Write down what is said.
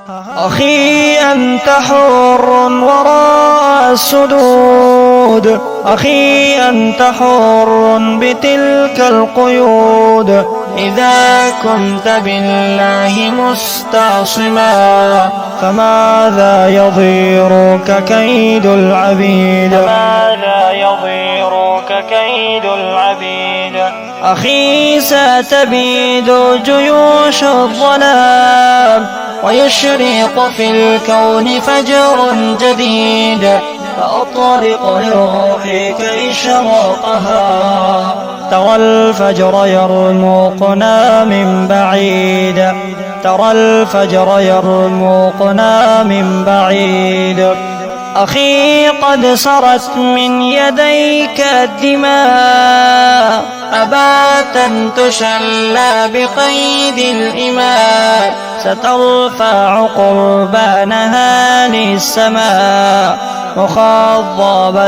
أخي أنت حر وراء السدود، أخي أنت حر بتلك القيود. إذا كنت بالله مستعصما فماذا يضيرك كيد العبيد؟ فماذا يضيرك كيد العبيد؟ أخي ستبيد جيوش الظلام ويشرق في الكون فجر جديد، فأطرق لروحك إشراقها. ترى الفجر يرمقنا من بعيد، ترى الفجر يرمقنا من بعيد. أخي قد سرت من يديك الدماء، أباتا تشلى بقيد الإماء، سترفع قربانها للسماء مخضبة